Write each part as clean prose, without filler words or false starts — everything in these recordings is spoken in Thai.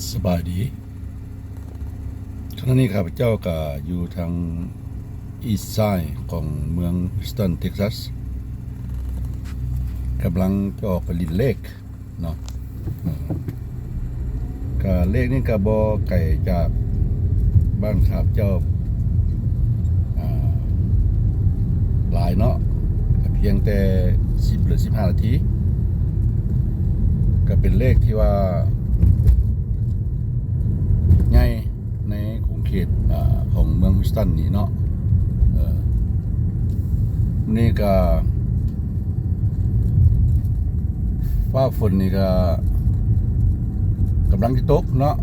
สบายดีขณะนี้ข้าพเจ้าก็อยู่ทางอีสต์ไซด์ของเมืองฮิวสตันเท็กซัสกำลังจะออกไปลินเลกเนาะก็เลกนี่ก็บ่ไกลจากบ้านข้าพเจ้าหลายเนาะเพียงแต่10หรือ15นาทีก็เป็นเลขที่ว่าใหญ่ในขงเขตของเมืองฮิวสตันนี่เนาะนี่ก็ฟ้าฝนนี่ก็กำลังจะตกเนาะ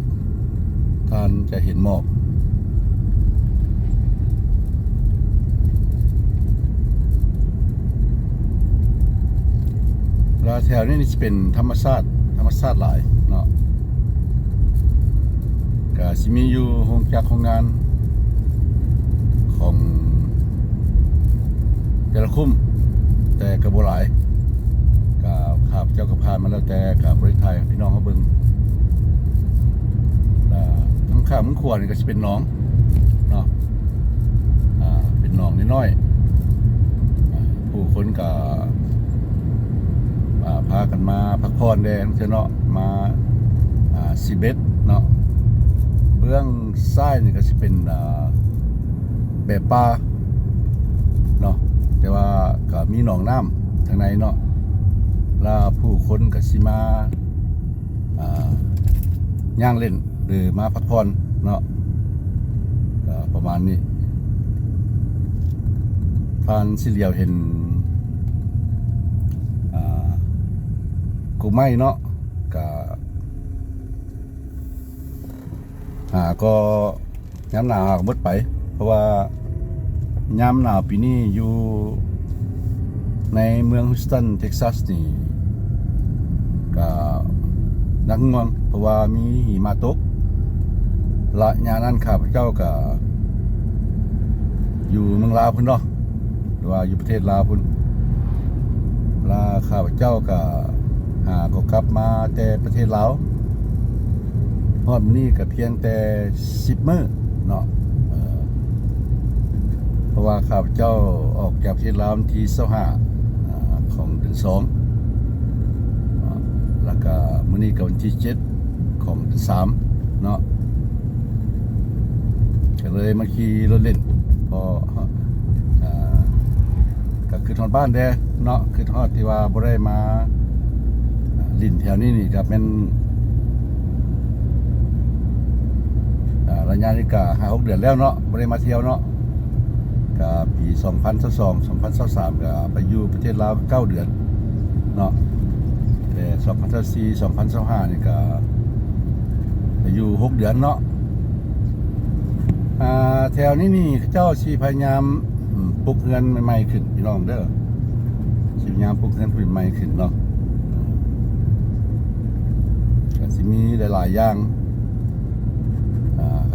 ท่านจะเห็นหมอกแล้วแถวนี้นี่จะเป็นธรรมชาติหลายเนาะก็สิมีอยู่โรงจักรโรงงานของแต่ละคุ้มแต่กระบหลายก็ข้าพเจ้าก็ผ่านมาแล้วแต่กับบริษัทพี่น้องเขาเบิ่งทั้งข้ามทั้งขวดนี่ก็จะเป็นหนองเนาะเป็นหนองน้อยๆผู้คนก็พากันมาพักผ่อนแดงเนาะมาซีเบสเนาะเบื้องซ้ายนี่ก็จะเป็นแบบป่าเนาะแต่ว่าก็มีหนองน้ำทางในเนาะแล้วผู้คนก็สิมาย่างเล่นหรือมาพักผ่อนเนาะประมาณนี้ผ่านสิเหลียวเห็นกูไม่เนาะก็ย้ำหนาวหมดไปเพราะว่าย้ำหนาวปีนี้อยู่ในเมืองฮิวสตันเท็กซัสนี่ก็นักง่วงเพราะว่ามีหิมะตกและยามนั้นข้าพเจ้าก็อยู่เมืองลาวพุ่นเนาะหรือว่าอยู่ประเทศลาวพุ่นลาข้าพเจ้าก็ก็กลับมาแต่ประเทศลาวฮอดนี้ก็เพียงแต่10 มื้อเนาะเพราะว่าข้าพเจ้าออกจากประเทศลาววันที่25ของเดือน2แล้วก็มื้อนี้ก็วันที่7ของเดือน3เนาะก็เลยมาขี่รถเล่นพอก็คือทอดบ้านแด้เนาะคือทอดที่ว่าบ่ได้มาลินแถวนี้นี่ก็เป็นระยะนี้ก็5-6 เดือนแล้วเนาะบ่ได้มาเที่ยวเนาะก็ปี2022 2023ก็ไปอยู่ประเทศลาว9 เดือนเนาะแต่2024 2025นี่ก็ไปอยู่6 เดือนเนาะแถวนี้นี่เจ้าสิพยายามปลูกเรือนใหม่ๆขึ้นพี่น้องเด้อสิพยายามปลูกเรือนใหม่ๆขึ้นเนาะก็สิมีหลายๆอย่าง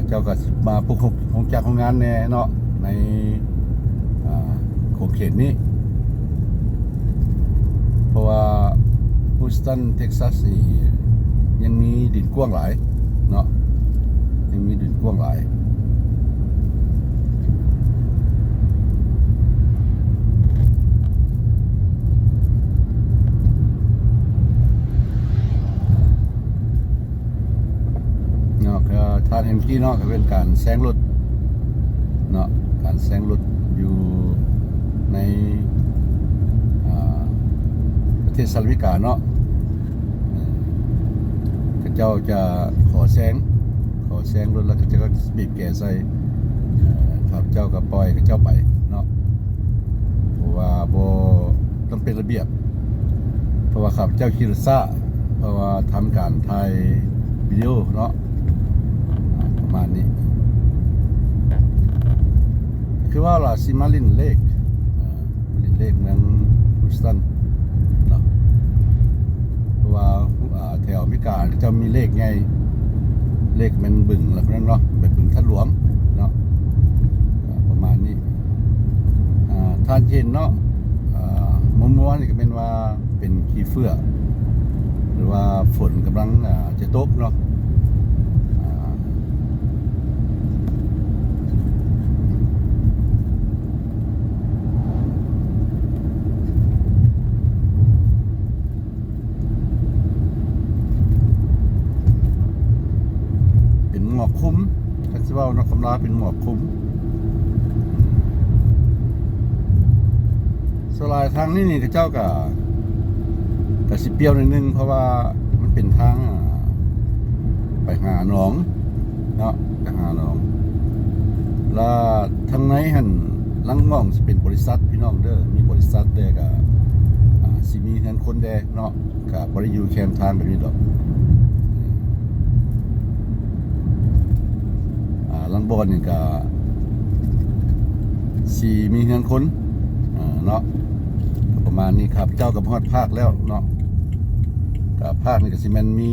เจ้าก็มาปลูกโรงจักรโรงงานแน่เนาะในโขงเขตนี้เพราะว่าฮิวสตันเท็กซัสนี่ยังมีดินกว้างหลายเนาะยังมีดินกว้างหลายท่านเห็นกี้เนาะก็เป็นการแซงรถเนาะการแซงรถอยู่ในประเทศสหรัฐอเมริกาเนาะเจ้าจะขอแซงรถแล้วก็จะก็บีบแกใส่ครับเจ้าก็ปล่อยเจ้าไปเนาะเพราะว่าบ่ต้องเป็นระเบียบเพราะว่าขับเจ้าขี่รถซ่าเพราะว่าทำการถ่ายวิดีโอเนาะประมาณนี้คือว่าเราซิมาลินเลกเมืองฮิวสตันเนาะเพราะว่าแถวอเมริกาจะมีเลขไงเลขมันบึงแล้วนั้นเนาะแบบบึงท่าหลวงเนาะประมาณนี้ท่านเห็นเนาะมัวๆนี่ก็เป็นว่าเป็นขี้เฟื่อหรือว่าฝนกำลังจะตกเนาะ มอกคุ้มกันสิเว้านอกคำลาเป็นหมอกคุ้มสลายทางนี้เขาเจ้าก็สิเปรี้ยวนิดนึงเพราะว่ามันเป็นทางไปหาหนองเนาะไปหาหนองแล้วทางไหนหั่นลังม่องสิเป็นบริษัทพี่น้องเด้อมีบริษัทเด้ก็สิมีเฮือนคนแดเนาะก็บ่ได้อยู่แคมทางแบบนี้ดอกลังบ่อนนี่ก็สิมีเฮือนคนเนาะประมาณนี้ครับเจ้ากับฮอดภาคแล้วเนาะก็ภาคนี่ก็สิแม่นมี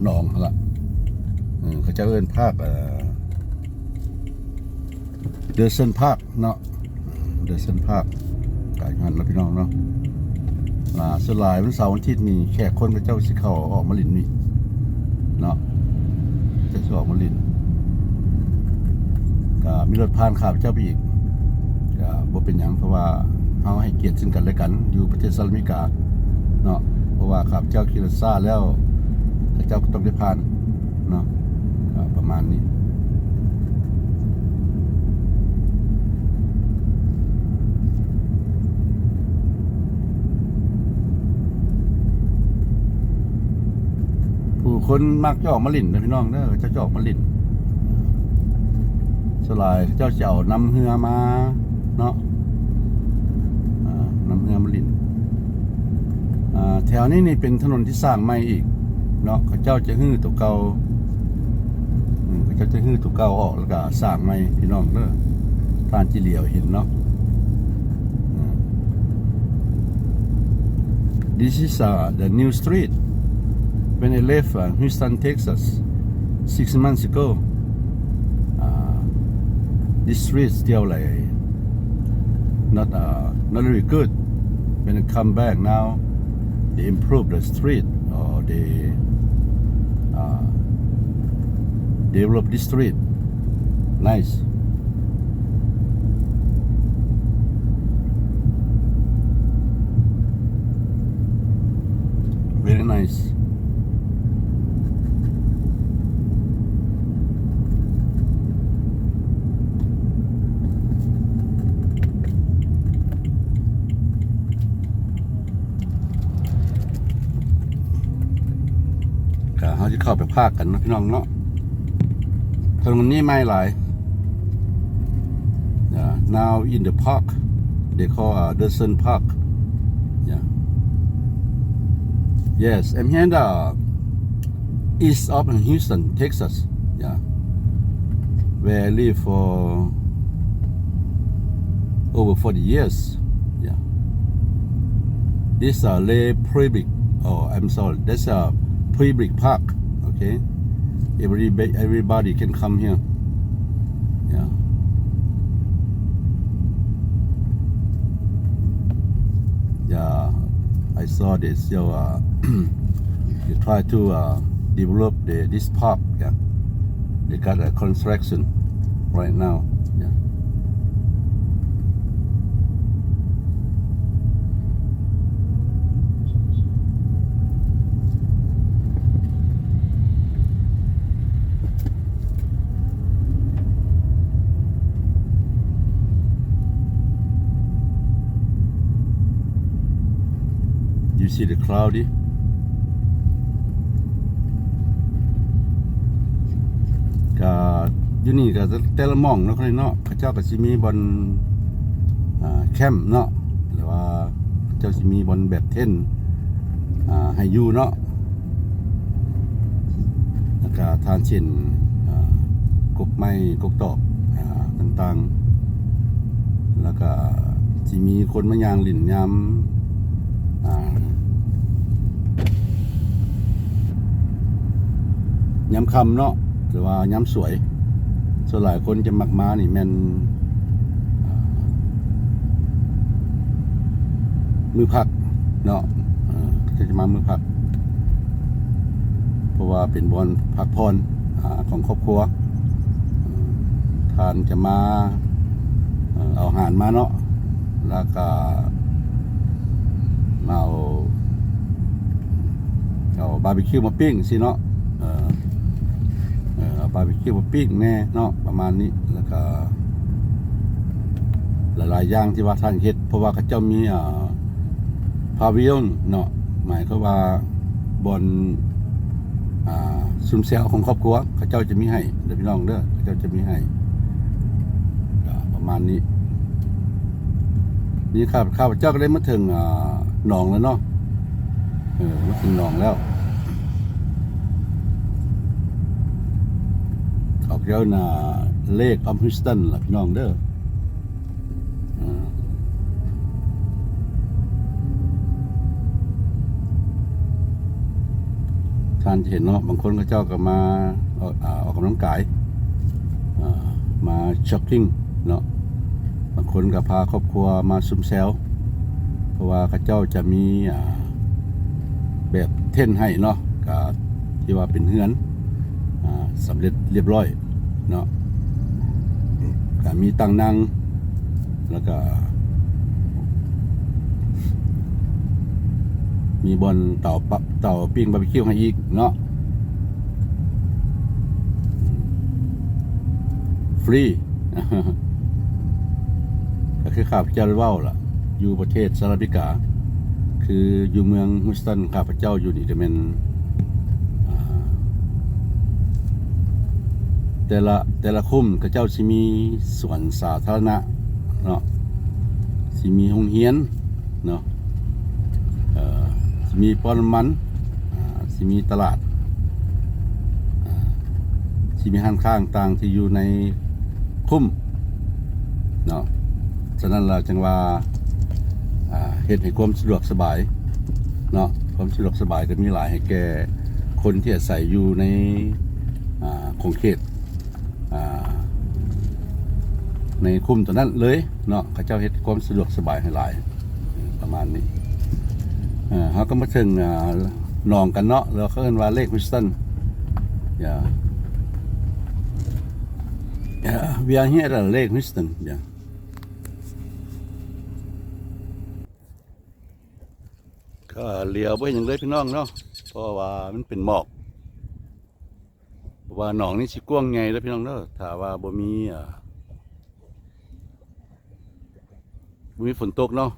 หนองหั่นล่ะเขาจะเอิ้นภาคเดอร์เซนภาคเนาะเดอร์เซนภาคก็อย่างนั้นล่ะพี่น้องเนาะสลายวันเสาร์วันอาทิตย์นี่แขกคนพระเจ้าสิเข้าออกมาลินนี่เนาะจะสิออกมาลินก็มีรถผ่านข้าพเจ้าไปอีกก็บ่เป็นหยังเพราะว่าเฮาให้เกียรติซึ่งกันและกันอยู่ประเทศสหรัฐอเมริกาเนาะเพราะว่าข้าพเจ้าขี่รถซ่าแล้วพระเจ้าก็ต้องได้ผ่านเนาะประมาณนี้ผู้คนมักจะออกมาลิ่นนะพี่น้องเด้อจะออกมาลิ่นสลายเจ้าเจ้านำเรือมาเนาะนำเรือมาลิ่นแถวนี้นี่เป็นถนนที่สร้างใหม่อีกเนาะเขาเจ้าจะฮื้อตัวเก่าเขาเจ้าจะฮื้อตัวเก่าออกแล้วก็สร้างใหม่พี่น้องเด้อท่านจิเหลียวเห็นเนาะThis is the new street when I left Houston, Texas 6 months ago this street still like not really good when I come back now they improve the street or they develop this street nice very niceเขาจะเข้าไปภาคกันนะพี่น้องเนาะถนนนี้ไม่หลาย now in the park they call Dawson Park yeah yes I'm here in the east of Houston Texas yeah where I live for over 40 years yeah this Lay Public oh I'm sorry that's public park okay everybody can come here yeah I saw this they try to develop this park yeah they got a construction right now yeah You see the cloudyก็อยู่นี่ก็แต่ละหม่องเนาะเนาะเขาเจ้าก็สิมีบอนแคมป์เนาะหรือว่าเขาเจ้าสิมีบอนแบบเท่นให้อยู่เนาะแล้วก็ทานเช่นกกไม้กกตอกต่างๆแล้วก็สิมีคนมาย่างลิ้นยามย้ำคำเนาะหรือว่าย้ำสวยส่วนหลายคนจะมักมานี่แม่นมือพักเนาะจะมามือพักเพราะว่าเป็นบอนพักพรของครอบครัวทานจะมาเอาอาหารมาเนาะแล้วก็มาเอาบาร์บีคิวมาปิ้งสิเนาะเอา บาร์บีคิวปิ้งแน่เนาะประมาณนี้แล้วก็หลายๆอย่างที่ว่าท่านเฮ็ดเพราะว่าเขาเจ้ามีพาวิลอนเนาะหมายความว่าบอนซุมเซลของครอบครัวเขาเจ้าจะมีให้เด้อพี่น้องเด้อเขาเจ้าจะมีให้ก็ประมาณนี้นี่ครับข้าพเจ้าก็ได้มาถึงหนองแล้วเนาะมาถึงหนองแล้วเขาเรียกว่าเลกออมฮิสตันล่ะพี่น้องเด้อท่านจะเห็นเนาะบางคนก็เจ้าก็มาออกกำลังกายมาจ็อกกิ้งเนาะบางคนก็พาครอบครัวมาซุ่มแซวเพราะว่าเขาเจ้าจะมีแบบเท่นให้เนาะก็ที่ว่าเป็นเฮือนสำเร็จเรียบร้อยเนาะก็มีตังนั่งแล้วก็มีบอนเต่าปิ้งบาร์บีคิวให้อีกเนาะฟรี ก็คือข้าพเจ้าเว้าล่ะอยู่ประเทศสหรัฐอเมริกาคืออยู่เมืองฮิวสตันข้าพเจ้าอยู่นี่จะเป็นแต่ละคุ้มก็เจ้าสิมีสวนสาธารณะเนาะสิมีโรงเรียนเนาะสิมีปั๊มน้ำมันสิมีตลาดสิมีห้างข้างต่างที่อยู่ในคุ้มเนาะฉะนั้นเราจึงว่าเฮ็ดให้ความสะดวกสบายเนาะความสะดวกสบายก็มีหลายให้แก่คนที่อาศัยอยู่ในคงเขตในคุ้มตัวนั้นเลยเนาะเขาเจ้าเฮ็ดความสะดวกสบายให้หลายประมาณนี้เขาก็มาถึงหนองกันเนาะแล้วเขาเรียกว่าเลกฮิวสตันwe are here at Lake Houston ก็เลี้ยวไปอย่างเลยพี่น้องเนาะเพราะว่ามันเป็นหมอกเพราะว่าหนองนี่สิกว้างไงแล้วพี่น้องเนาะถ้าว่าบ่มีฝนตกเนาะ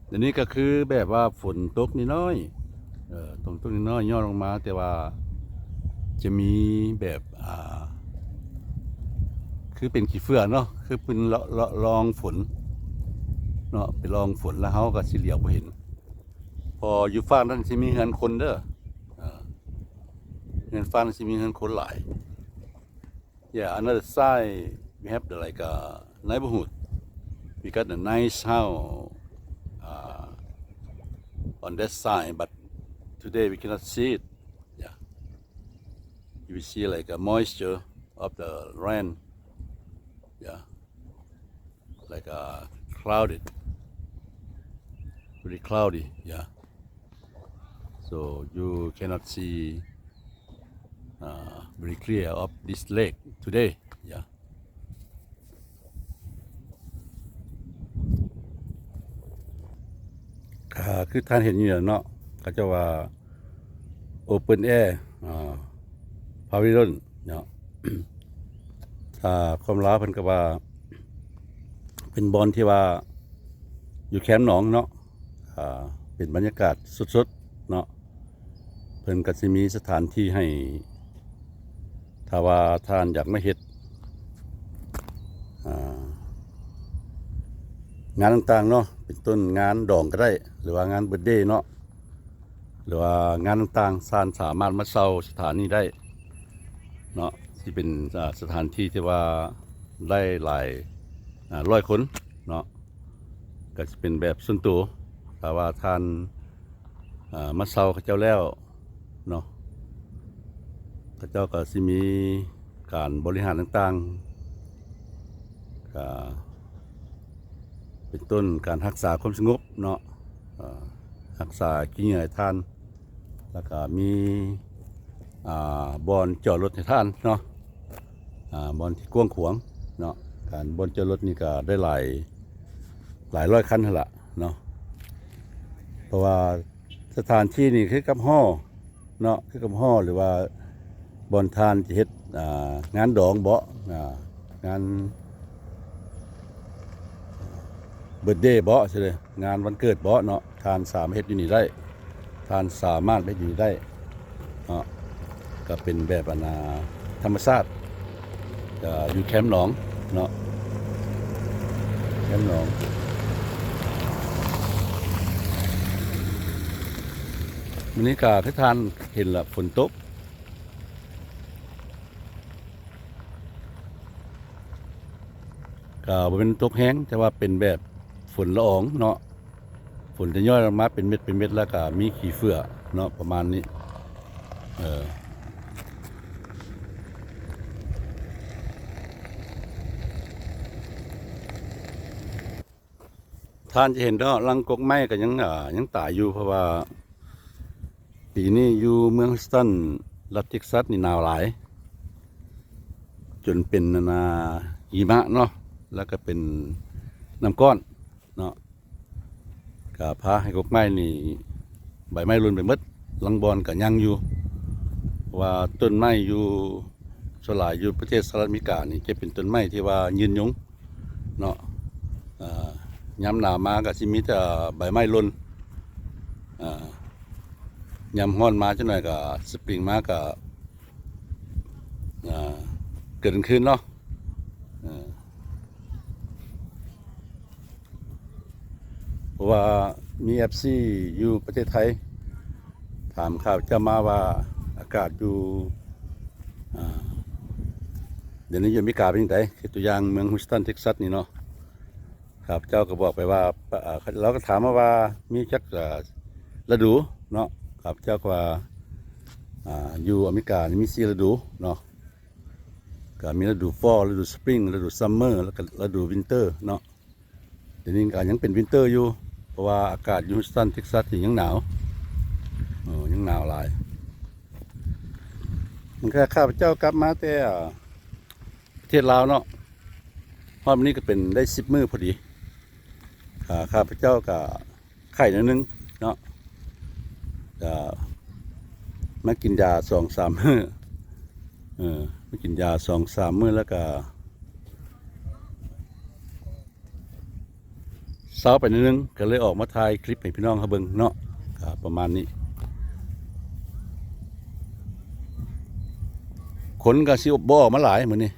เดี๋ยวนี้ก็คือแบบว่าฝนตกนิดน้อยตรงนิดน้อยย่อลงมาแต่ว่าจะมีแบบคือเป็นขี้เฟื่อเนาะคือเป็นลองฝนเนาะไปลองฝนแล้วเขาก็สิเหลียวไปเห็นพออยู่ฝั่งนั้นสิมีเฮือนคนเด้อเฮือนฝั่งนั้นสิมีเฮือนคนหลาย another side we have the like a neighborhood we got a nice house on that side but today we cannot see it you will see like a moisture of the rain like clouded very cloudy so you cannot see very clear of this lake todayคือท่านเห็นอยู่เนาะเขาจะว่า open air pavilion เนาะถ้าความล้าเพิ่นก็ว่าเป็นบอลที่ว่าอยู่แคมป์หนองเนาะเป็นบรรยากาศสดๆเนาะเพิ่นก็สิมีสถานที่ให้ถ้าว่าท่านอยากมาเฮ็ดงานต่างๆเนาะเป็นต้นงานดองก็ได้หรือว่างานเบิร์ธเดย์เนาะหรือว่างานต่างๆท่านสามารถมาเช่าสถานนี้ได้เนาะที่เป็นสถานที่ที่ว่าได้หลาย100 คนเนาะก็จะเป็นแบบส่วนตัวถ้าว่าท่านมาเช่าเขาเจ้าแล้วเนาะเขาเจ้าก็สิมีการบริหารต่างๆเป็นต้นการรักษาความสงบเนาะรักษาขี้เหงื่อท่านแล้วก็มีบอนจอดรถให้ท่านเนาะบอนที่กว้างขวางเนาะการบอนจอดรถนี่ก็ได้หลายร้อยคันละเนาะเพราะว่าสถานที่นี่คือกับห่อเนาะคือกับห่อหรือว่า บอนทานจะเฮ็ดงานดองเบาะงานเบิร์ธเดย์เบาะใช่เลยงานวันเกิดเบาะเนาะทานสามารถเฮ็ดอยู่นี่ได้ทานสามารถเฮ็ดอยู่นี่ได้เนาะก็เป็นแบบธรรมชาติอยู่แคมป์หนองเนาะแคมป์หนองวันนี้ก็ที่ทานเห็นละฝนตกก็บ่เป็นตกแห้งแต่ว่าเป็นแบบฝนละอองเนาะฝนจะย่อยลงมาเป็นเม็ดแล้วก็มีขี้เฟื่อเนาะประมาณนี้ท่านจะเห็นเนาะรังกกไม้ก็ยังตายอยู่เพราะว่าปีนี้อยู่เมืองฮิวสตันรัฐเท็กซัสนี่หนาวหลายจนเป็นหิมะเนาะแล้วก็เป็นน้ำก้อนเนาะก็พาให้กกไม้นี่ใบไม้หล่นไปหมดลังบอนก็ยังอยู่ว่าต้นไม้อยู่สลายอยู่ประเทศสหรัฐอเมริกานี่จะเป็นต้นไม้ที่ว่ายืนยงเนาะย้ำหนาวมาก็สิมีแต่ใบไม้หล่นยำฮ้อนมาจังหน่อยก็สปริงมาก็เกิดขึ้นเนาะเพราะว่ามีFCอยู่ประเทศไทยถามข่าวจะมาว่าอากาศอยู่เดี๋ยวนี้อยู่อเมริกาเป็นยังไงคือตัวอย่างเมืองฮิวสตันเท็กซัสนี่เนาะครับเจ้าก็บอกไปว่าเราก็ถามมาว่ามีจักฤดูเนาะครับเจ้าก็ว่าอยู่อเมริกานี่มี4ฤดูเนาะก็มีฤดูฟอลฤดูสปริงฤดูซัมเมอร์แล้วก็ฤดูวินเตอร์เนาะเดี๋ยวนี้ก็ยังเป็นวินเตอร์อยู่เพราะว่าอากาศอยู่ฮิวสตันเท็กซัสยังหนาวยังหนาวหลายมันแค่ข้าพเจ้ากลับมาแต่ประเทศลาวเนาะรอบนี้ก็เป็นได้10 มื้อพอดีข้าพเจ้าก็ไข้นิดนึงเนาะก็มากินยา2-3 มื้อมากินยา2-3 มื้อแล้วก็เศร้าไปนิดนึงก็เลยออกมาถ่ายคลิปให้พี่น้องเขาเบิ่งเนาะประมาณนี้ขนก็สิบ่ออกมาหลายมื้อนี้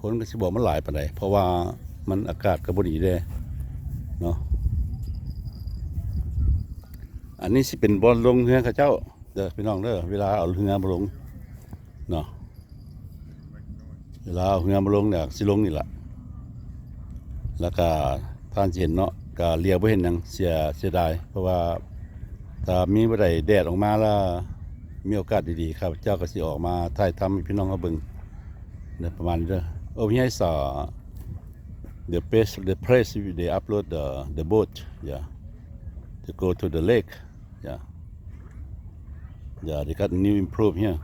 ขนก็สิบ่ออกมาหลายปานใดเพราะว่ามันอากาศก็บ่ดีเด้เนาะอันนี้สิเป็นบอลลงเรือข้าเจ้าเด้อพี่น้องเด้อเวลาเอาเรือมาลงเนาะเวลาเอาเรือมาลงเนี่ยสิลงนี่แหละแล้วก็ท่านเห็นเนาะก็เลียบ่เห็นหยังเสียดายเพราะว่าถ้ามีบ่ได้แดดออกมาแล้วมีโอกาสดีๆครับเจ้าก็สิออกมาถ่ายทำให้พี่น้องเขาเบิ่งเนี่ยประมาณนี้เด้อover here is the place they upload the boat yeah to go to the lake yeah they got new improve here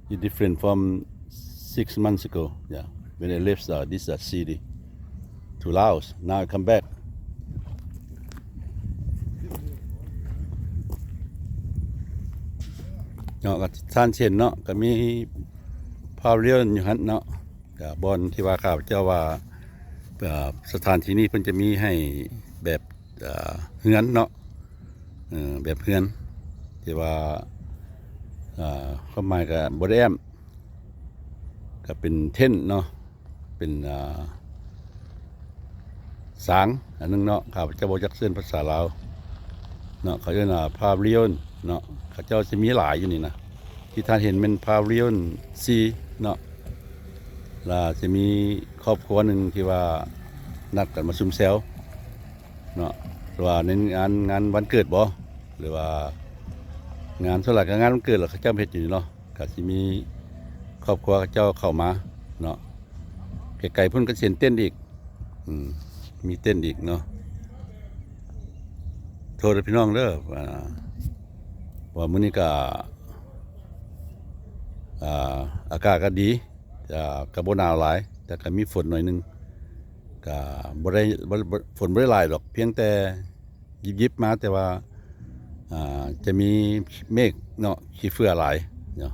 it's different from 6 months ago yeah when I left this city to Laos now I come backเนาะก็ท่านเช่นเนาะก็มีพาวเรียนอยู่หันเนาะกับบอลที่ว่าข่าวเจ้าว่าสถานที่นี้เพิ่นจะมีให้แบบเฮือนเนาะแบบเฮือนที่ว่าความหมายกับบริแอมก็เป็นเท่นเนาะเป็นสางอันนึงเนาะข่าวเจ้าบอกจักเส้นภาษาลาวเนาะเขาเรียกว่าพาวเรียนเนาะเขาเจ้าจะมีหลายอยู่นี่นะที่ท่านเห็นเป็นพาวเรียนซีเนาะแล้วจะมีครอบครัวหนึ่งที่ว่านัดกันมาซุ่มแซวเนาะหรือว่าในงานวันเกิดบ่หรือว่างานสลัดกับงานวันเกิดหรอเขาเจ้าเพชรอยู่เนาะก็จะมีครอบครัวเขาเจ้าเข้ามาเนาะไก่พุ่นก็เสียนเต้นอีกมีเต้นอีกเนาะโทษพี่น้องเด้อว่ามื้อนี้ก็อากาศก็ดีก็บ่หนาวหลายแต่ก็มีฝนหน่อยนึงก็ฝนบ่ได้หลายหรอกเพียงแต่ยิบๆมาแต่ว่า จะมีเมฆเนาะขี้เฟือหลายเนาะ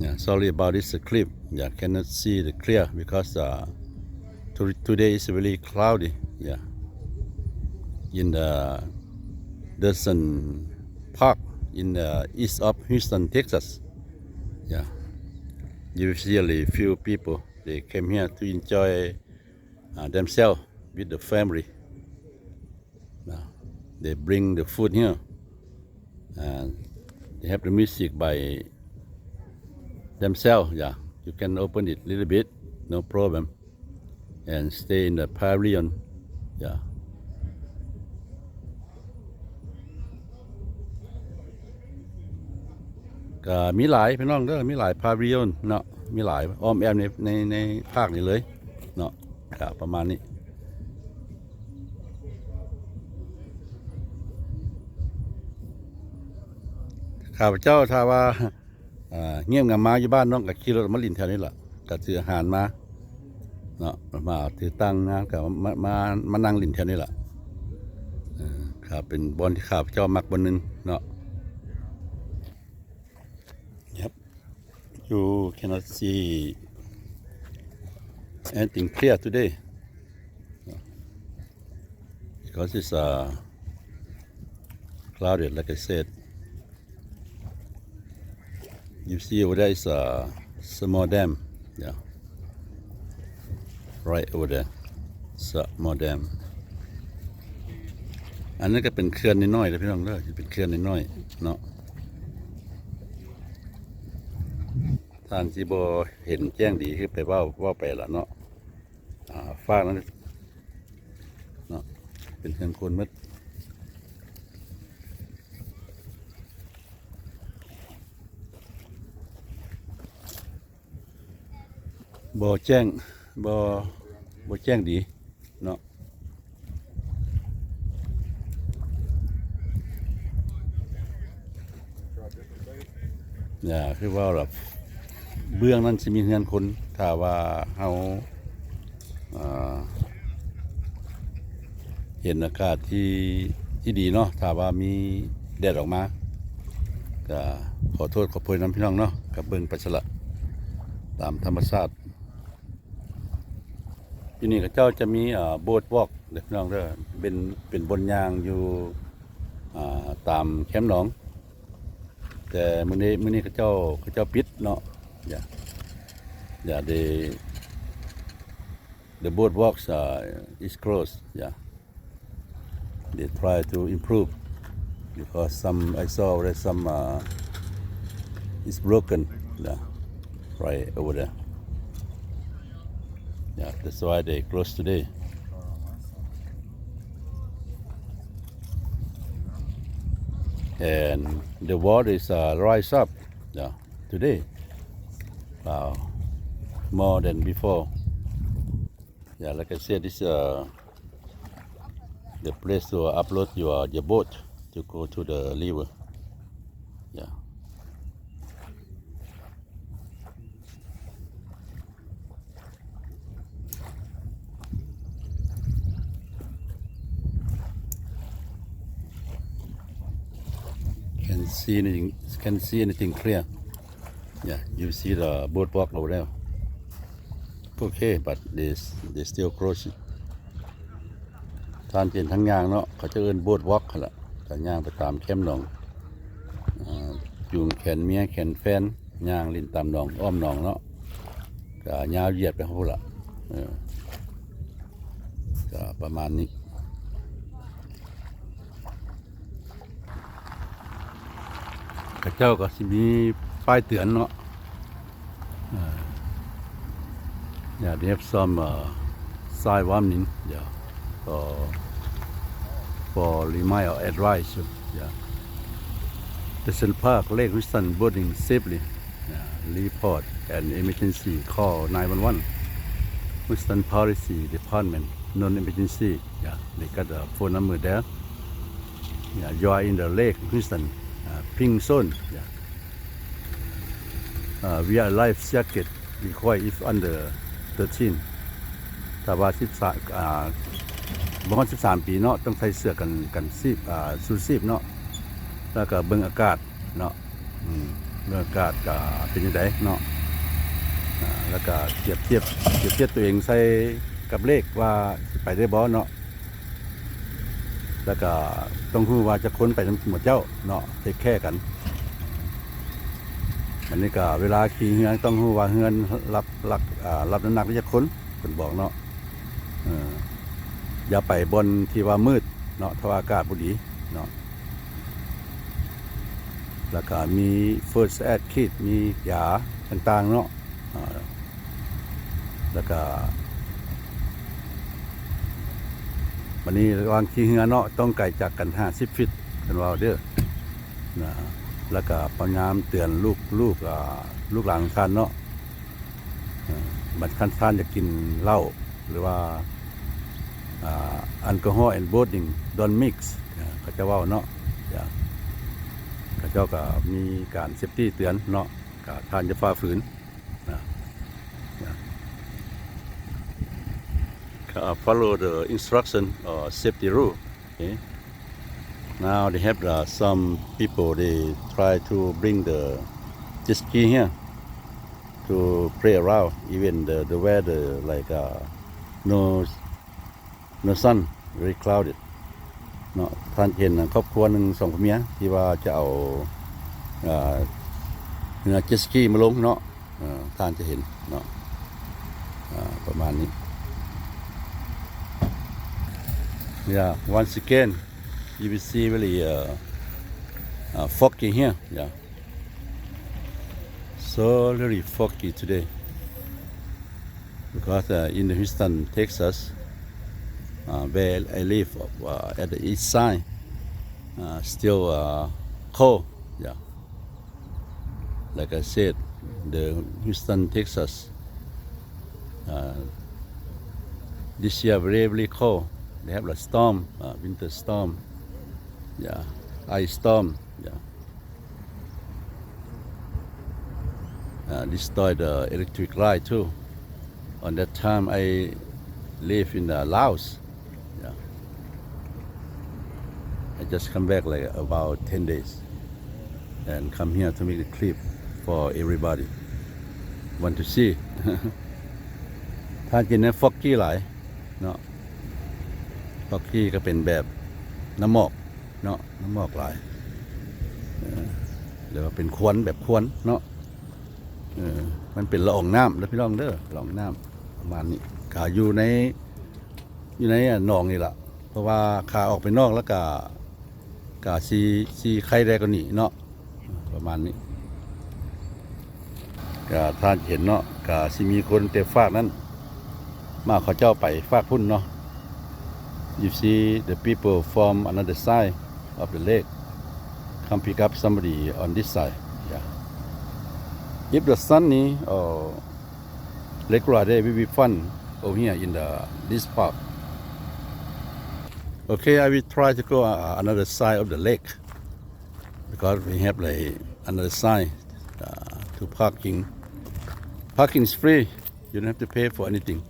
Yeah, sorry about this clip. Yeah, cannot see the clear because today is really cloudy. Yeah, in the Dawson Park in the east of Houston, Texas. Yeah, usually few people they came here to enjoy themselves with the family. Now, they bring the food here and they have the music by themselves. Yeah, you can open it a little bit, no problem, and stay in the pavilion. Yeah,ก็มีหลายพี่น้องเด้อมีหลายพาวิลิออนเนาะมีหลายอ้อมแอมในภาคนี้เลยเนาะก็ประมาณนี้ข้าพเจ้าถ้าว่าเงียบงามมาอยู่บ้านน้องก็ขี่รถมาลินแถวนี้ล่ะก็ซื้ออาหารมาเนาะมาถือตั้งนะก็มานั่งลินแถวนี้ล่ะครับเป็นบอนที่ข้าพเจ้ามักบอนนึงเนาะYou cannot see anything clear today because it's clouded like I said. You see over there is a small dam. Yeah, right over there. Small dam. อันนั้นก็เป็นเขื่อนน้อยๆนะพี่น้องเด้อเป็นเขื่อนน้อยๆเนาะท่านสิบ่เห็นแจ้งดีคือไปเว้าไปล่ะเนาะฟ้านั้นเนาะเป็นเขื่อนคนหมดบ่แจ้งบ่แจ้งดีเนาะคือว่าแบบเบื้องนั้นสิมีเฮือนคนถ้าว่าเฮาเห็นอากาศที่ดีเนาะถ้าว่ามีแดดออกมาก็ขอโทษขอโพยนำพี่น้องเนาะกับเบิ่งไปซะละตามธรรมชาติที่นี่ก็เจ้าจะมีโบ๊ทวอล์กเด้อพี่น้องเด้อเป็นบนยางอยู่ตามแคมป์หนองแต่มื้อนี้เขาเจ้าปิดเนาะthe boardwalks is closed. Yeah, they try to improve because I saw that some is broken. Yeah, right over there. Yeah, that's why they closed today. And the water is rise up. Yeah, today. Wow, more than before. Yeah, like I said, this the place to upload your boat to go to the river. Yeah. Can see anything clear. Yeah, you see the boardwalk over there. Okay, but they still close it. ท่านเป็นทั้งย่างเนาะเขาจะเอิ้นโบ๊ทวอล์กล่ะก็ย่างไปตามแคมป์หนองจูงแขนเมียแขนแฟนย่างลิ้นตามหนองอ้อมหนองเนาะก็ยาวเหยียดไปพุ่นล่ะก็ประมาณนี้เขาเจ้าก็สิมีป้ายเตือนเนาะYeah, they have some side warning. Yeah, for remind advice. Yeah, the Central Park Lake Houston boarding safely. Yeah, report and emergency call 911. Houston Policy Department non-emergency. Yeah, they got the phone number there. Yeah, you are in the Lake Houston pink zone. Yeah, we are life jacket required if under 13ถ้าว่า บ่ฮอด13 ปีเนาะต้องใส่เสื้อกันชีพชูชีพเนาะแล้วก็เบิ่งอากาศเนาะเบิ่งอากาศก็เป็นจังได๋เนาะแล้วก็เปรียบเทียบตัวเองใส่กับเลขว่าสิไปได้บ่เนาะแล้วก็ต้องรู้ว่าจะคนไปนำหมดเจ้าเนาะเทคแคร์กันอันนี้ก็เวลาขี่เฮือนต้องรู้ว่าเฮือนรับน้ำหนักได้จักคนเพิ่นบอกเนาะอย่าไปบนที่ว่ามืดเนาะถ้าอากาศบ่ดีเนาะแล้วก็มี first aid kit มียาต่างๆเนาะแล้วก็วันนี้ระหว่างขี่เรือเนาะต้องไกลจากกัน50ฟิตเพิ่นว่าเด้อนะแล้วก็พยายามเตือนลูกหลานท่านเนาะบัดคันท่านอยากกินเหล้าหรือว่าalcohol and boating don't mix เขาจะเว้าเนาะเขาเจ้าก็มีการเซฟตี้เตือนเนาะก็ท่านจะฝ่าฝืนfollow the instruction or safety rule. Okay. Now they have some people they try to bring the jet ski here to play around even the weather like no sun very clouded เนาะท่านเห็นครอบครัวนึง2คนเมียที่ว่าจะเอาเรือเจ็ตสกีมาลงเนาะท่านจะเห็นเนาะประมาณนี้Yeah, once again, you will see really foggy here. Yeah, so really foggy today because in Houston, Texas, where I live at the east side, still cold. Yeah, like I said, the Houston, Texas, this year very cold.They have a storm, winter storm, ice storm, destroyed the electric light too. On that time, I live in Laos. I just come back like about 10 days and come here to make the clip for everybody. Want to see? ท่านกินเนี่ย foggy หลายเนาะฟอกกี้ก็เป็นแบบน้ำหมอกเนาะน้ำหมอกหลายหรือว่าเป็นควันแบบควันเนาะมันเป็นละอองน้ำแล้วพี่น้องเด้อละอองน้ำประมาณนี้ขาอยู่ในหนองนี่ล่ะเพราะว่าขาออกไปนอกแล้วกาซีไข่ได้ก็นี่เนาะประมาณนี้ก็ท่านเห็นเนาะกาสิมีคนเตะฟากนั้นมาเขาเจ้าไปฟากพุ่นเนาะYou see the people from another side of the lake come pick up somebody on this side. Yeah. If the sunny or regular day will be fun over here in this park. Okay, I will try to go another side of the lake because we have like another side to parking. Parking is free. You don't have to pay for anything.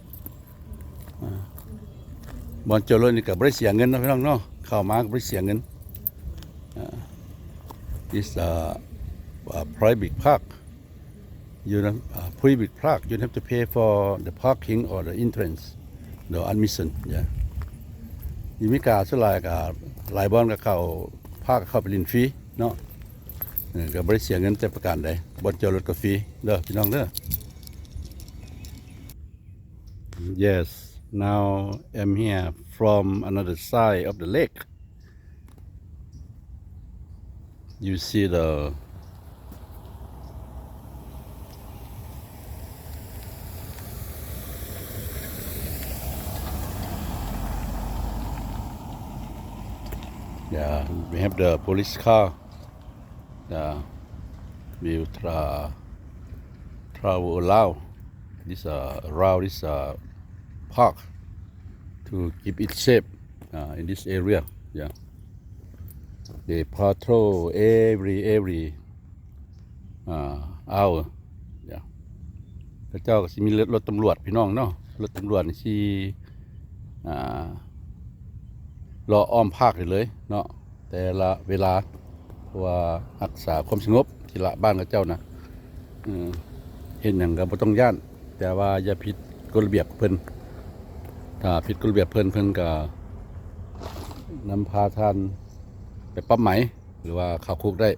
บอนเจริญนี่ก็บ่ได้เสียเงินเนาะพี่น้องเนาะเข้ามาก็บ่ได้เสียเงินThis private park you know private park you don't have to pay for the parking or the entrance the admission yeah อยู่มีกาสุหลายก็หลายบ่อนก็เข้าภาคเข้าไปเล่นฟรีเนาะก็บ่ได้เสียเงินแต่ประการใดบ่อนจอดรถก็ฟรีเด้อพี่น้องเด้อ Yes.Now I'm here from another side of the lake. You see the we have the police car. Will travel around this park to keep it safe in this area. Yeah, they patrol every hour. Yeah, พระเจ้าก็สิมีรถตำรวจพี่น้องเนาะรถตำรวจนี่สิ รออ้อมภาคเลยเนาะแต่ละเวลาเพราะว่ารักษาความสงบที่ละบ้านกับเจ้านะเห็นหยังก็บ่ต้องย้านแต่ว่าอย่าผิดกฎระเบียบเพิ่นถ้าผิดกฎระเบียบเพิ่นก็นำพาท่านไปปรับไหมหรือว่าเข้าคุกได้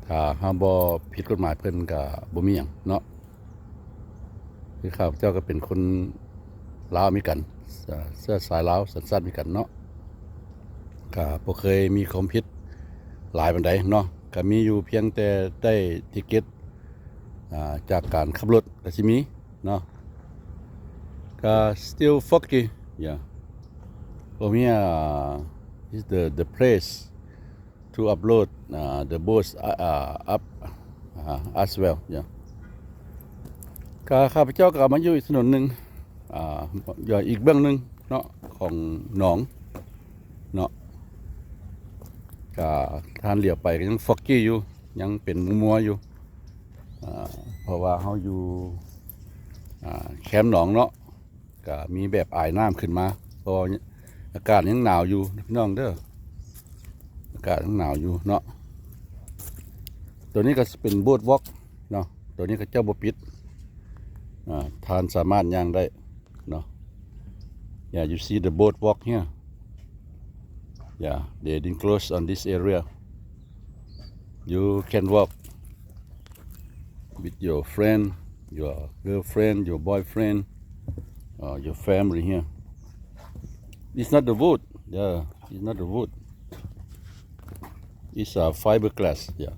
ถ้าเฮาบ่ผิดกฎหมายเพิ่นก็บ่มีหยังเนาะคือข้าพเจ้าก็เป็นคนลาวมีกันเสื้อสายลาวสัญชาติมีกันเนาะก็บ่เคยมีความผิดหลายปานใดเนาะก็มีอยู่เพียงแต่ได้ติเกตจากการขับรถก็สิมีเนาะก็ still foggy yeah from here is the place to upload the boats up as well yeah ก็ข้าพเจ้าก็มาอยู่อีกถนนนึงอยู่อีกเบื้องนึงเนาะของหนองเนาะก็ทานเหลียวไปก็ยังฟอกกี้อยู่ยังเป็นมัวๆอยู่เพราะว่าเฮาอยู่แคมป์หนองเนาะก็มีแบบอายน้ำขึ้นมาเพราะอากาศยังหนาวอยู่พี่น้องเด้ออากาศยังหนาวอยู่เนาะตัวนี้ก็เป็นโบ๊ทวอล์กเนาะตัวนี้ก็เจ้าบ่ปิดทานสามารถย่างได้เนาะ Yeah you see the boat walk here Yeah they didn't close on this area you can walk with your friend your girlfriend your boyfriend your family here it's not the wood yeah it's not the wood it's fiberglass yeah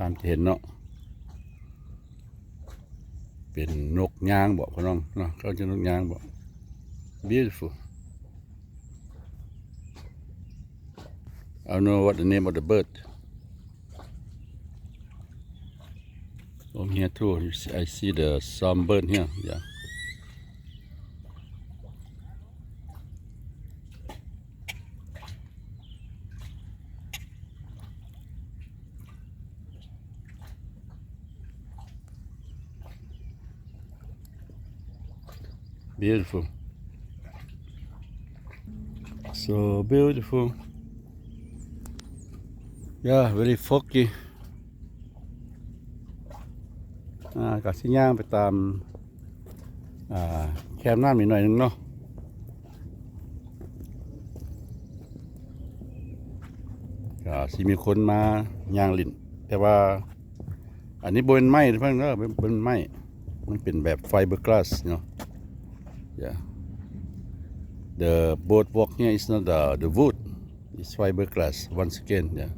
ท่านเห็นเนาะเป็นนกยางบ่พี่น้องเนาะเขาจะนกยางบ่ beautiful I don't know what the name of the bird from here too I see the some bird here yeah beautiful so beautiful yeah very foggy ก็สิย่างไปตามแคมป์น้ำนิดหน่อยนึงเนาะก็สิมีคนมาย่างลิ้นแต่ว่าอันนี้บ่เป็นไม้เพิ่นเนาะเป็นไม้มันเป็นแบบไฟเบอร์กลาสเนาะYeah, the boardwalk here is not the wood. It's fiberglass. Once again, yeah.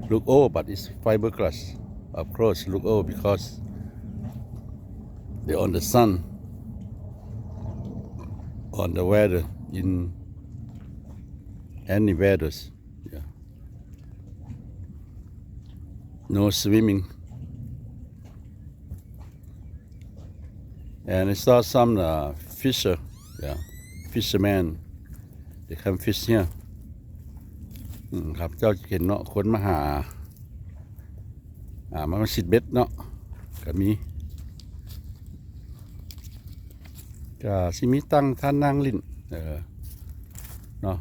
Look old, but it's fiberglass. Of course, look old because they're on the sun, on the weather in any weathers. Yeah. No swimming. And I saw some fishermen they come fish here ครับเจ้าเห็นเนาะคนมาหามาสิดเบ็ดเนาะก็มีก็สิมีตั้งท่านนั่งลิ้นเนาะ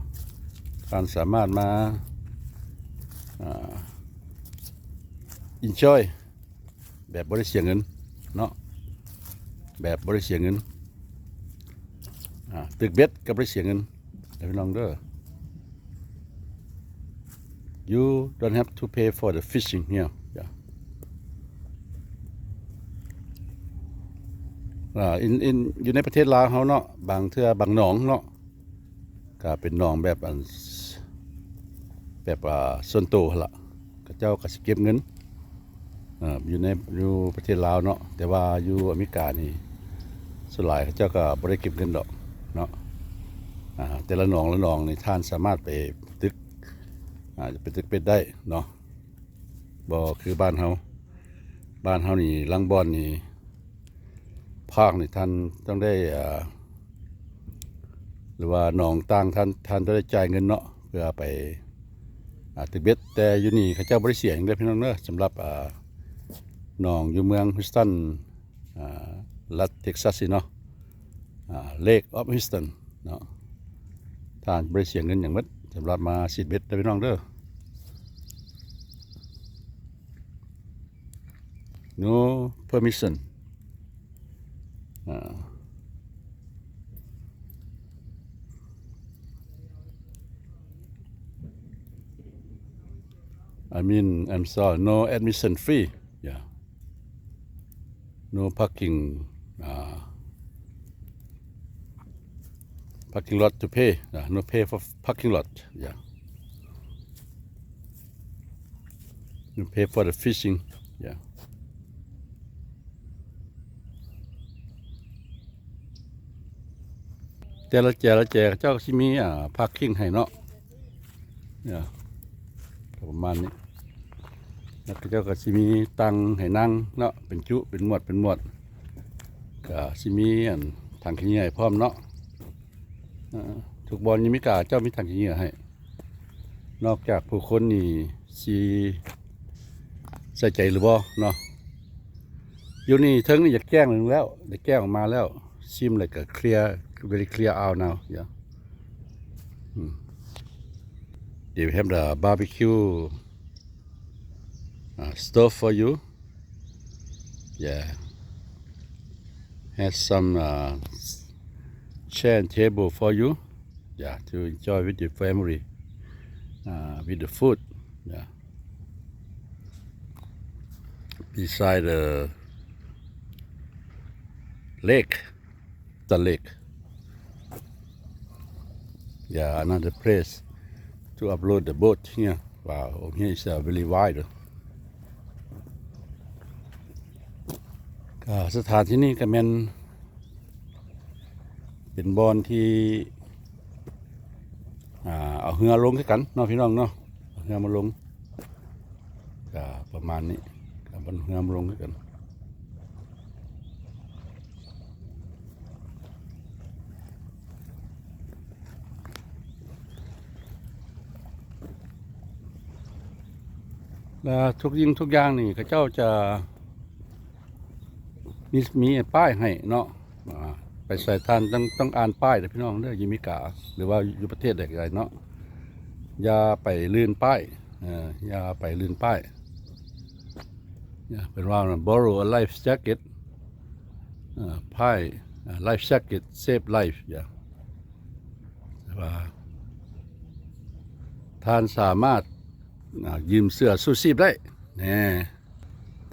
ท่านสามารถมาenjoy แบบบ่ได้เสียเงินเนาะแบบบ่ได้เสียเงินตึกเบ็ดก็บ่ได้เสียเงินพี่น้องเด้อ You don't have to pay for the fishing here yeahอยู่ในประเทศลาวเฮาเนาะบางเทื่อบางหนองเนาะก็เป็นหนองแบบส่วนตัวหั่นล่ะก็เจ้าก็สิเก็บเงินอยู่ประเทศลาวเนาะแต่ว่าอยู่อเมริกานี่ส่วนหลายเขาเจ้าก็บ่ได้เก็บเงินดอกเนาะแต่ละหนองละหนองนี่ท่านสามารถไปตึกจะไปตึกเป็ดได้เนาะบ่คือบ้านเฮานี่ลังบอนนี่ภาคนี่ท่านต้องได้หรือว่าหนองต่างท่านต้องได้จ่ายเงินเนาะเพื่อไปตึกเบ็ดแต่อยู่นี่เขาเจ้าบ่ได้เสียหยังเด้อพี่น้องเด้อสำหรับ หนองอยู่เมืองฮิสตันรัฐเท็กซัสเนาะLake of Houston เนาะท่านบ่ได้เสียเงินหยังหมดสำหรับมาซีดเบ็ดเด้อพี่น้องเด้อ No permission I'm sorry, no admission fee. Yeah. No parking parking lot to pay. No pay for parking lot. Yeah. No pay for the fishing. Yeah. แต่ละแจเจ้าสิมีparking ให้เนาะเนี่ยประมาณนี้แล้วเจ้าก็สิมีตังให้นั่งเนาะเป็นจุเป็นหมวดก็สิมีถังขี้เหงื่อให้พร้อมเนาะทุกบอนยังมีกาเจ้ามีถังขี้เหงื่อให้นอกจากผู้คนนี่สิใส่ใจหรือบ่เนาะอยู่นี่เทิงนี่อยากแจ้งนึงแล้วได้แจ้งออกมาแล้วซิมเลยก็เคลียร์ very clear out now. Yeah. They have the barbecue stove for you. Yeah. Has some chair and table for you. Yeah, to enjoy with your family. With the food. Yeah. Beside the lake. The lake.Yeah, another place to upload the boat here. Wow, here is very wide. ก็สถานที่นี้ก็เป็นบอนที่เอาเรือลงคือกันเนาะพี่น้องเนาะเอาเรือมาลงก็ประมาณนี้ก็บนเรือมาลงคือกันทุกอย่างนี่เขาเจ้าจะมีป้ายให้เนาะไปใส่ทานต้องอ่านป้ายเด้อพี่น้องเด้อยิมิกาหรือว่าอยู่ประเทศใดก็ได้เนาะอย่าไปลื่นป้ายอย่าไปลื่นป้ายเป็นว่า borrow a life jacket ป้าย life jacket save life ว่าท่านสามารถยืมเสื้อชูชีพได้แน่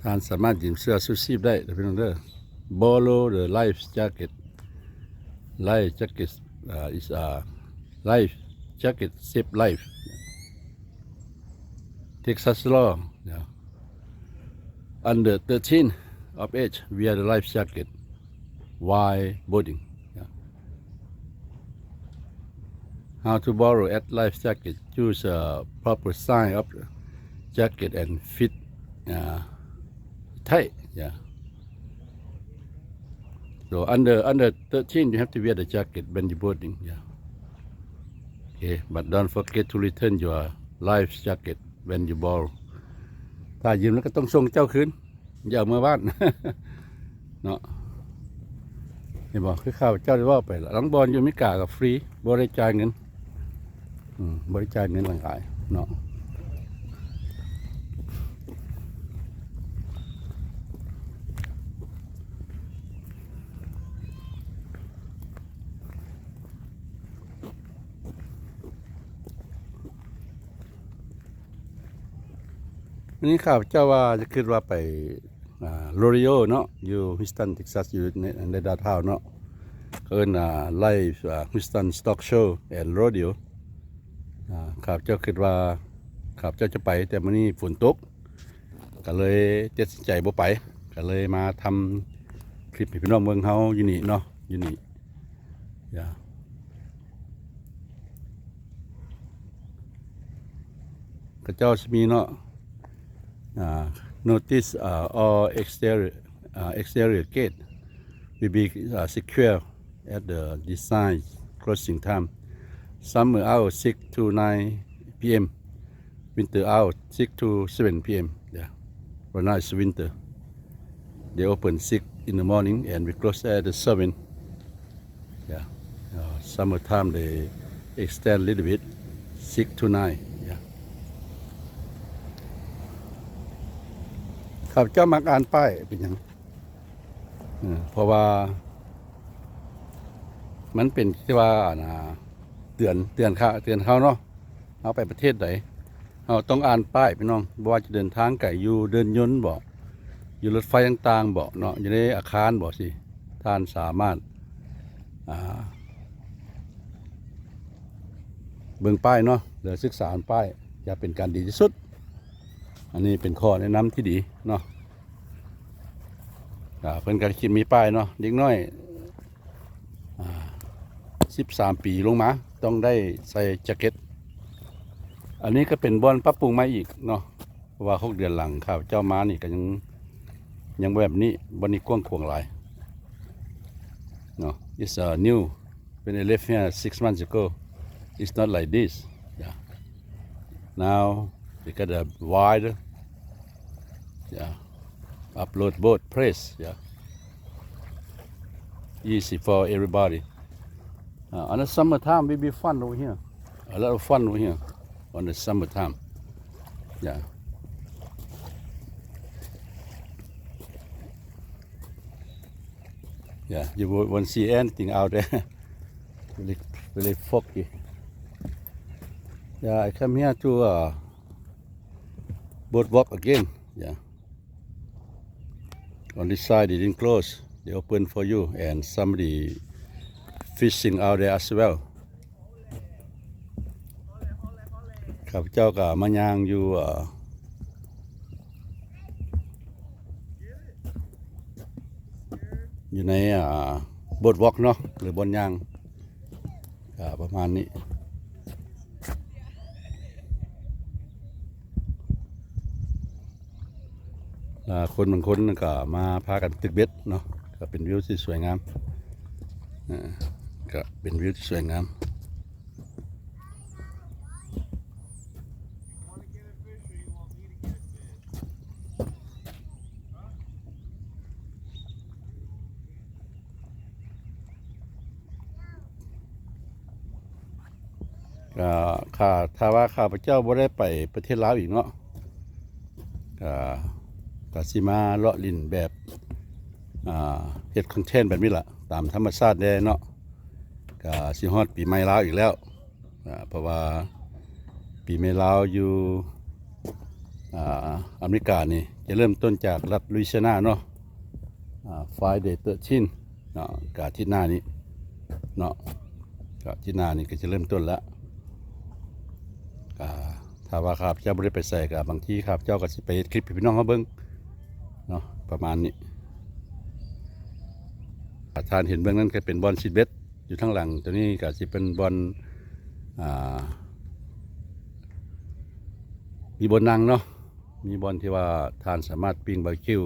ท่านสามารถยืมเสื้อชูชีพได้พี่น้องเด้อ borrow the life jacket is a life jacket save life Texas law under 13 of age wear the life jacket while boarding How to borrow at life jacket? Choose a proper sign of jacket and fit tight. Yeah. So under 13, you have to wear the jacket when you're boarding. Yeah. Okay, but don't forget to return your life jacket when you borrow. ถ้ายืมแล้วก็ต้องส่งเจ้าคืนอย่าเอามาบ้าน เนาะเห็นบ่คือข้าวเจ้าได้ว่าไปละหลังบอลอยู่อเมริกาก็ฟรีบ่ได้จ่ายเงินบริจาคเงินหลายเนาะอันนี้ข้าพเจ้าว่าจะคิดว่าไปโรริโอเนาะอยู่ฮิสตันเท็กซัสอยู่ในดาวทาวน์เนาะเอิ้นไลฟ์ฮิสตันสต็อกโชว์แอนด์โรดิโอข้าพเจ้าคิดว่าข้าพเจ้าจะไปแต่มื้อนี้ฝนตกก็เลยตัดสินใจบ่ไปก็เลยมาทำคลิปให้พี่น้องเบิ่งเฮาอยู่นี่เนาะอยู่นี่ก็เจ้าสิมีเนาะnotice all exterior gate will be secure at the design closing time summer hours 6 to 9 p.m. winter hours 6 to 7 p.m. yeah right now it's winter they open 6 in the morning and we close at 7. Yeah. Summertime they extend a little bit 6 to 9. Yeah. ข้าพเจ้ามักอ่านป้ายเป็นหยังเพราะว่ามันเป็นที่ว่าเตือนเขาเนาะเอาไปประเทศใดเฮาต้องอ่านป้ายพี่น้องบ่ว่าจะเดินทางไกลอยู่เดินยนต์บ่อยู่รถไฟต่างๆบ่เนาะอยู่ในอาคารบ่สิท่านสามารถเบิ่งป้ายเนาะหรือศึกษาป้ายจะเป็นการดีที่สุดอันนี้เป็นข้อแนะนำที่ดีเนาะเพิ่นก็คิดมีป้ายเนาะเด็กน้อย13 ปีลงมาต้องได้ใส่แจ็คเก็ตอันนี้ก็เป็นบ่อนปรับปรุงใหม่อีกเนาะเพราะว่า6 เดือนหลังข้าวเจ้ามานี่ก็ยังแบบนี้บ่นี้กว้างขวางหลายเนาะ It's new when I left here 6 months ago it's not like this yeah now they got a wide yeah upload boat place yeah easy for everybody on the summertime will be fun over here a lot of fun over here on the summertime yeah yeah you won't see anything out there really foggy yeah I come here to boat walk again yeah on this side they didn't close they open for you and somebody fishing out there as well ข้าพเจ้าก็มาย่างอยู่ในบทวอล์กเนาะหรือบนย่างประมาณนี้คนบางคนก็มาพากันตึกเบ็ดเนาะก็เป็นวิวที่สวยงามก็เป็นวิวที่สวยงามถ้าว่าข้าพเจ้าบ่ได้ไปประเทศลาวอีกเนาะก็สิมาเลาะลิ้นแบบเฮ็ดคอนเทนต์แบบนี้ล่ะตามธรรมชาติแน่เนาะก็สิฮอดปีใหม่ลาวอีกแล้วเพราะว่าปีใหม่ลาวอยู่อเมริกานี่จะเริ่มต้นจากรัฐลุยเซียนาเนาะFriday 13เนาะก็อาทิตย์หน้านี้เนาะก็อาทิตย์หน้านี้ก็จะเริ่มต้นแล้วถ้าว่าข้าพเจ้าบ่ได้ไปใส่ก็บางทีข้าพเจ้าก็สิไปเฮ็ดคลิปให้พี่น้องเฮาเบิ่งเนาะประมาณนี้ท่านเห็นเบื้องนั้นก็เป็นบอลซีดเบสอยู่ข้างหลังตัวนี้ก็สิเป็นบอลมีบอลนั่งเนาะมีบอลที่ว่าท่านสามารถปิ้งบาร์บีคิว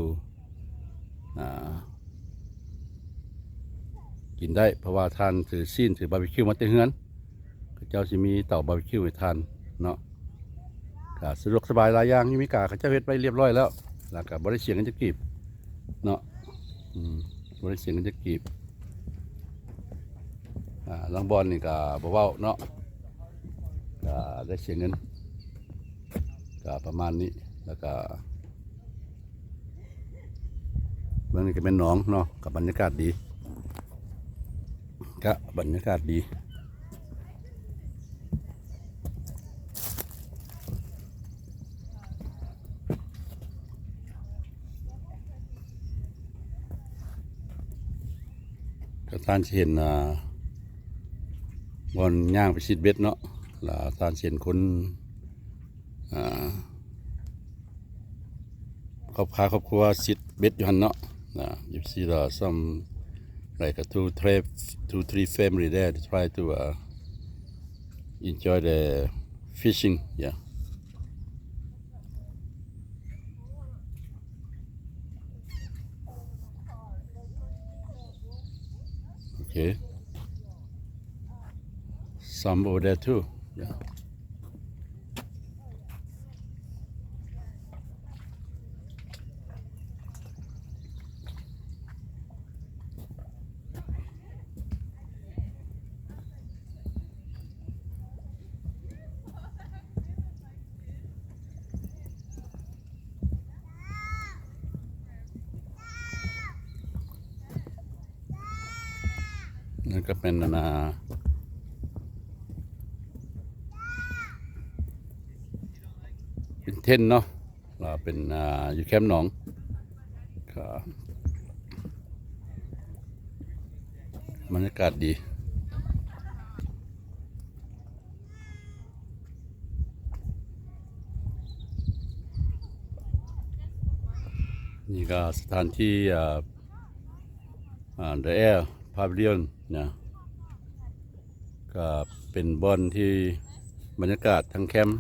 กินได้เพราะว่าท่านถือซีนถือบาร์บีคิวมาแต่เฮือนเจ้าสิมีเตาบาร์บีคิวให้ท่านเนาะก็สะดวกสบายหลายอย่างอยู่มีกาเขาเจ้าเฮ็ดไว้เรียบร้อยแล้วแล้วก็บ่ได้เสียงกันจักกีบเนาะบ่ได้เสียงกันจักกีบหลังบอลนี่ก็บ่เว้าเนาะก็ได้เสียเงินก็ประมาณนี้แล้วก็เบิ่งนี่ก็เป็นหนองเนาะกับบรรยากาศดีก็บรรยากาศดีก็ท่านเห็นบอนย่างไปซิดเบ็ดเนาะแล้วท่านเห็นคนครอบครัวซิดเบ็ดอยู่หั่นเนาะyou see some like a 2-3 family there to try to enjoy the fishing yeah okay some over there too yeah นั่นก็เป็นเป็นเทนเนาะเป็นอยู่แคมป์หนองก็บรรยากาศดีนี่ก็สถานที่The Air Pavilion นะก็เป็นบ่อนที่บรรยากาศทั้งแคมป์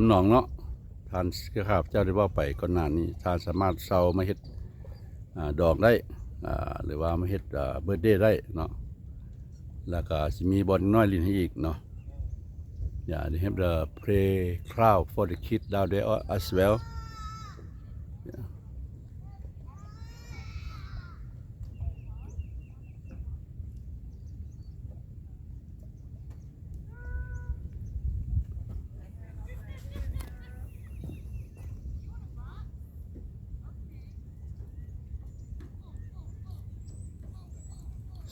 หนองเนาะท่านข้าพเจ้าได้เว้าไปก่อนหน้านี้ท่านสามารถเซามาเฮ็ดดอกได้หรือว่ามาเฮ็ดเบิร์ธเดย์ได้เนาะแล้วก็สิมีบ่อนน้อยลินให้อีกเนาะthey have the playground for the kids down there as well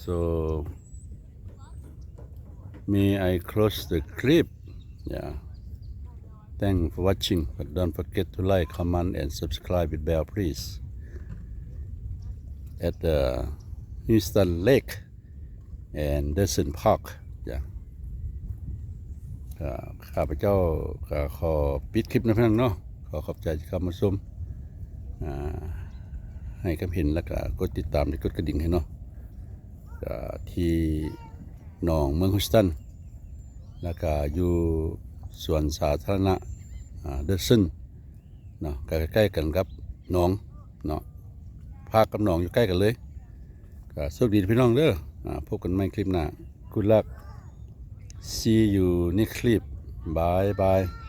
So may I close the clip? Yeah. Thanks for watching, but don't forget to like, comment and subscribe with bell please. At the Houston Lake and Destin Park. Yeah. ข้าพเจ้าก็ขอปิดคลิปนะพี่น้องเนาะขอขอบใจที่เข้ามาชมให้ความเห็นแล้วก็กดติดตามและกดกระดิ่งให้เนาะที่หนองเมืองฮุสตันแล้วก็อยู่สวนสาธารณะเดซันเนาะใกล้ๆกันกับหนองเนาะภาคกับหนองอยู่ใกล้กันเลยก็โชคดีพี่น้องเด้อพบกันใหม่คลิปหน้า Good luck See you next clip Bye bye